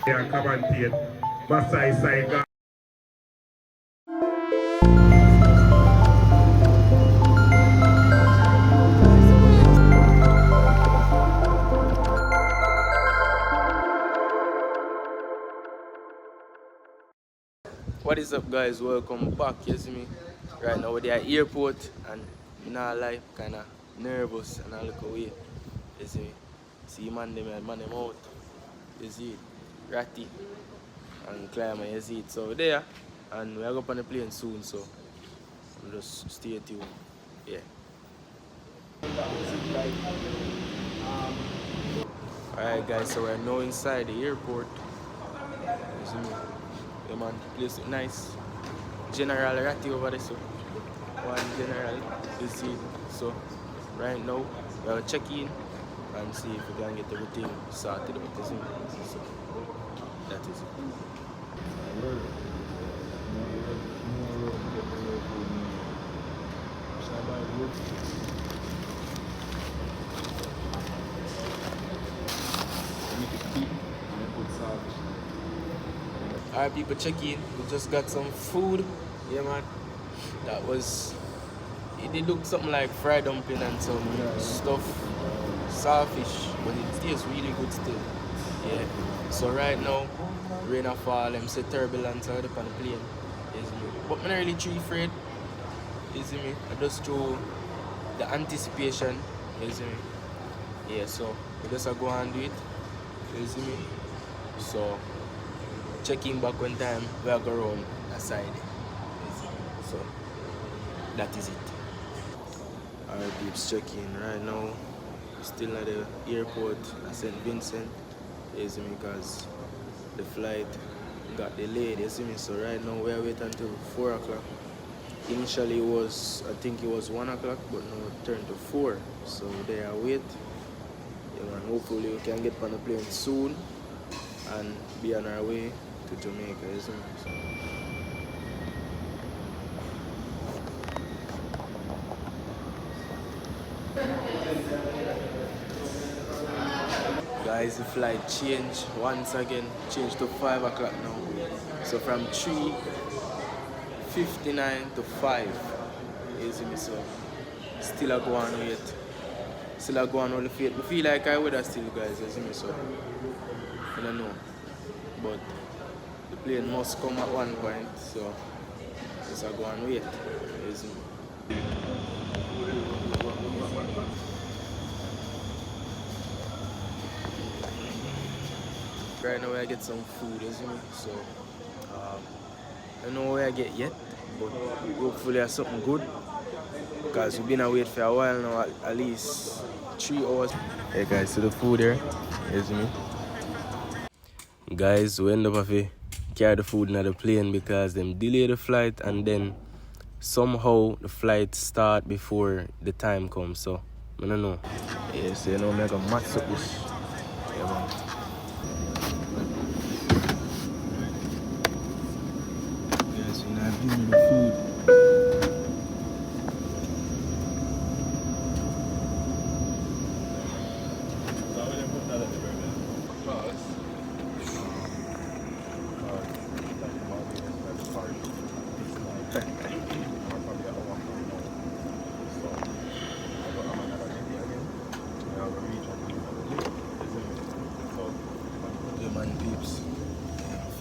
Yeah, commentate. Masai Saiga. What is up, guys? Welcome back. You see me? Right now we're at the airport and in our life kinda nervous and I look away. You see me? See man them out. You see it? Ratty and climber, you see it. So we're there and we're up on the plane soon, so we'll just stay tuned. Yeah. Alright guys, so we're now inside the airport. You see me? Yeah man, place look nice. General Ratty over there, so one general you see. So right now we'll check in and see if we can get everything sorted out. You see me? So that is it. Alright people, check in. We just got some food. Yeah man. That was, it did look something like fried dumpling and some stuff, sawfish, but it tastes really good still. Yeah. So right now, rain a fall, I'm say turbulence out up on the plane. You see me? But I'm not really too afraid. You see me? I just through the anticipation. You see me? Yeah, so we just go and do it. You see me? So check in back one time, we'll go around aside. You see me? So that is it. Alright peeps, check in right now. Still at the airport at St. Vincent. You see me, because the flight got delayed, you see me. So right now we're waiting until 4 o'clock. Initially it was, I think it was 1 o'clock, but now it turned to 4. So there I wait. Yeah man, hopefully we can get on the plane soon and be on our way to Jamaica, you see me. So, guys, the flight changed once again, changed to 5 o'clock now. So from 3:59 to 5. You see me, so still a go on wait. Still a go on all the fate. I feel like I would have still guys, you see me, so I don't know. But the plane must come at one point, so just a go on wait. You see me. Right now I get some food, you see me? So I don't know where I get yet, but hopefully it's something good. Because we've been away for a while now, at least 3 hours. Hey guys, see the food here? You see me? Guys, we end up having to carry the food in the plane because them delay the flight and then somehow the flight start before the time comes. So I don't know. Yeah, so you know, I'm gonna match up this. Yeah, man. Guys, we're not giving the food.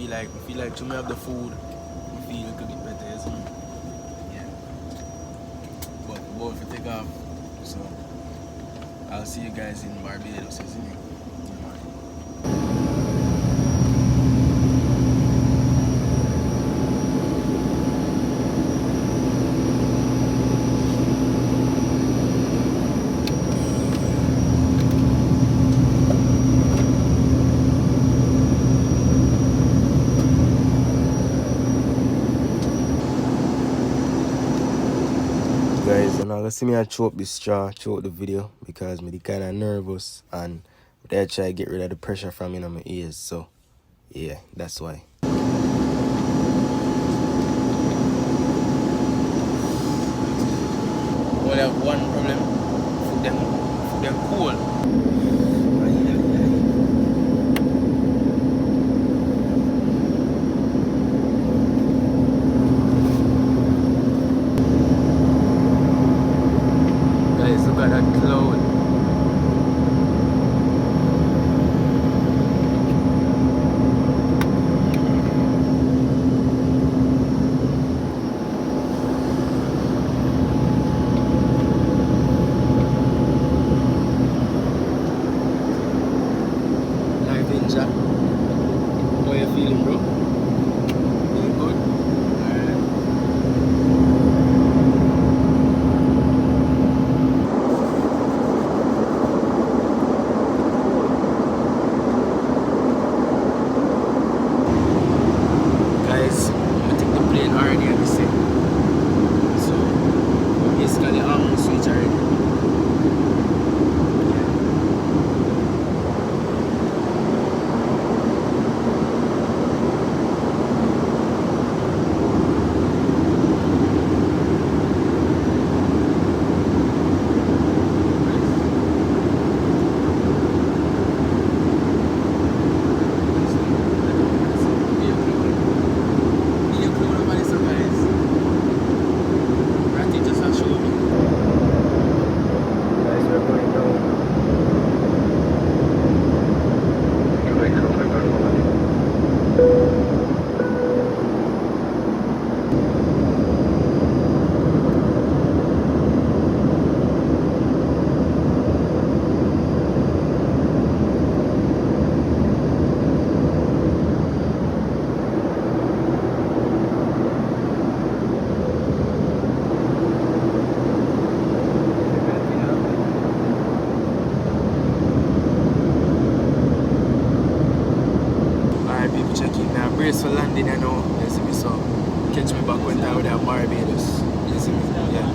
I feel like to me have the food, I feel a little bit better, isn't it? Yeah. But we'll have to take off. So I'll see you guys in Barbados, isn't it? Guys, you're not gonna see me I throw up this straw, throw up the video because I'm kinda nervous and I try to get rid of the pressure from in my ears, so yeah, that's why. Only have one problem, food them, cool. brace for landing, you know. You see me, so catch me back when time with that Barbados. You see me? Yeah.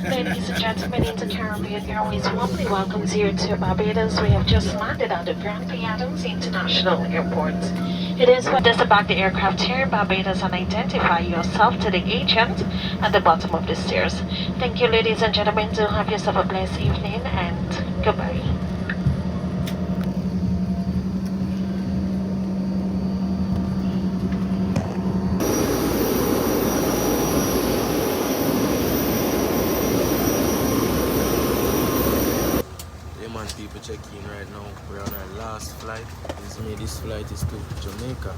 Ladies and gentlemen, in the Caribbean Airways warmly welcomes you to Barbados. We have just landed at the Granby Adams International Airport. It is for disembark the aircraft here in Barbados and identify yourself to the agent at the bottom of the stairs. Thank you, ladies and gentlemen. Do have yourself a blessed evening and goodbye. People check in right now. We're on our last flight. This flight is to Jamaica,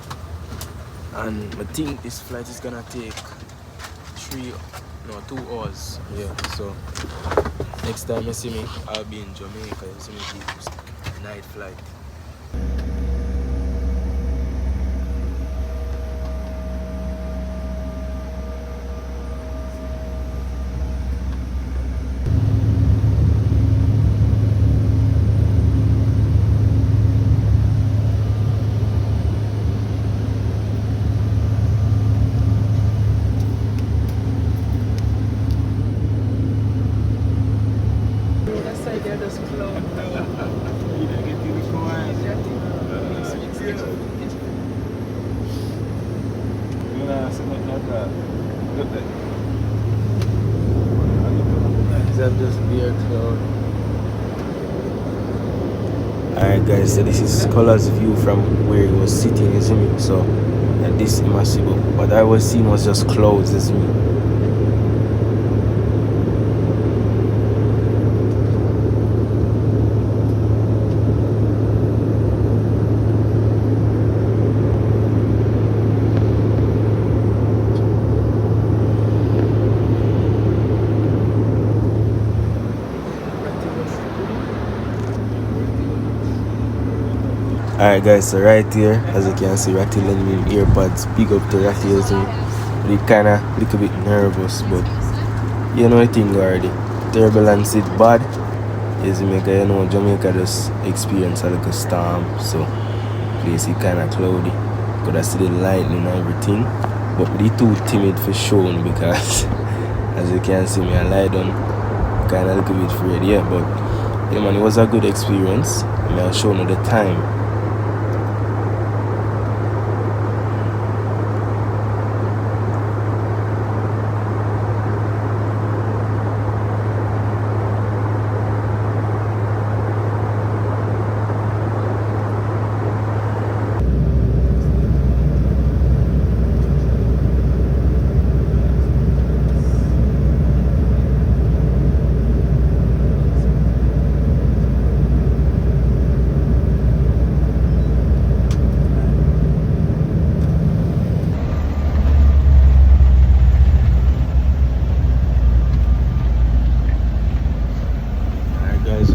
and I think this flight is gonna take 2 hours. Yeah, so next time you see me, I'll be in Jamaica. You see me, people, night flight. Alright guys, so this is Color's view from where he was sitting, you see me? So this massive, what I was seeing was just clouds, you see me? Alright guys, so right here, as you can see, Ratty lending me earbuds. Big up to Ratty as well. But he kinda a little bit nervous, but you know the thing already. Turbulence is bad. Is Jamaica, you know, Jamaica just experience a little storm, so place is kinda cloudy. Could I see the lightning and everything. But be too timid for showing because as you can see me I lie down kinda a little bit afraid, yeah, but yeah man, it was a good experience. I'll show you the time.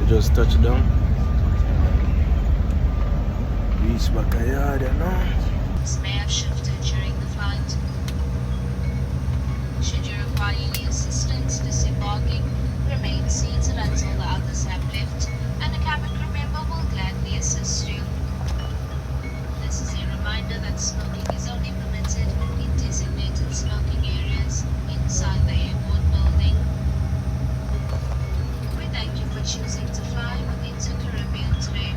Just touched down. Reach back a yard, you know. This may have shifted during the flight. Should you require any assistance disembarking, remain seated until the others have left, and the cabin crew member will gladly assist you. This is a reminder that smoking is only permitted in designated smoking areas inside the airport building. We thank you for choosing to fly with Inter Caribbean today.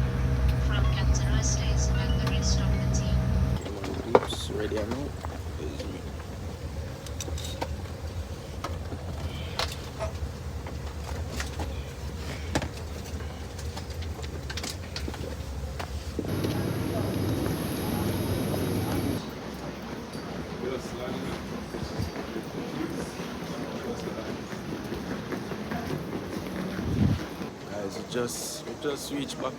guys, we just reached back.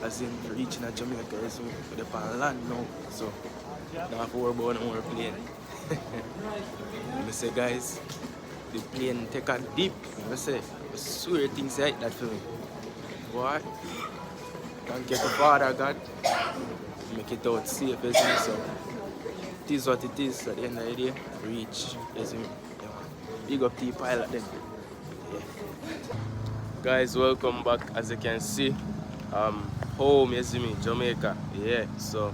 As in reaching at Jamaica, is we're on land now, so don't have to worry about no more plane. I say guys, the plane take a dip. I say, I swear things like that for me. What? Thank you to Father God. Make it out safe, isn't it? So it is what it is at the end of the day. Reach, isn't it? Yeah. Big up to the pilot then. Yeah. Guys, welcome back. As you can see, home, you see me, Jamaica. Yeah, so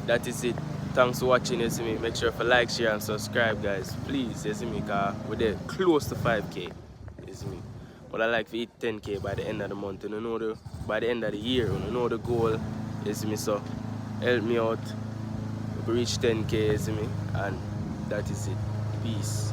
that is it. Thanks for watching, you see me. Make sure to like, share, and subscribe, guys. Please, you see me, because we're there close to 5K. You see me. But I like to hit 10K by the end of the month. You know by the end of the year, you know the goal. You see me, so help me out. We reach 10K, you see me, and that is it. Peace.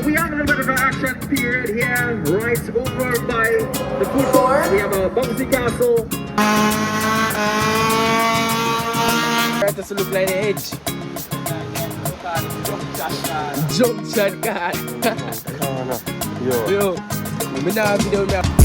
We have a little bit of an action period here, right over by the football. We have a bouncy castle. Right to look like the edge. Jump shot card. Yo, me now video me.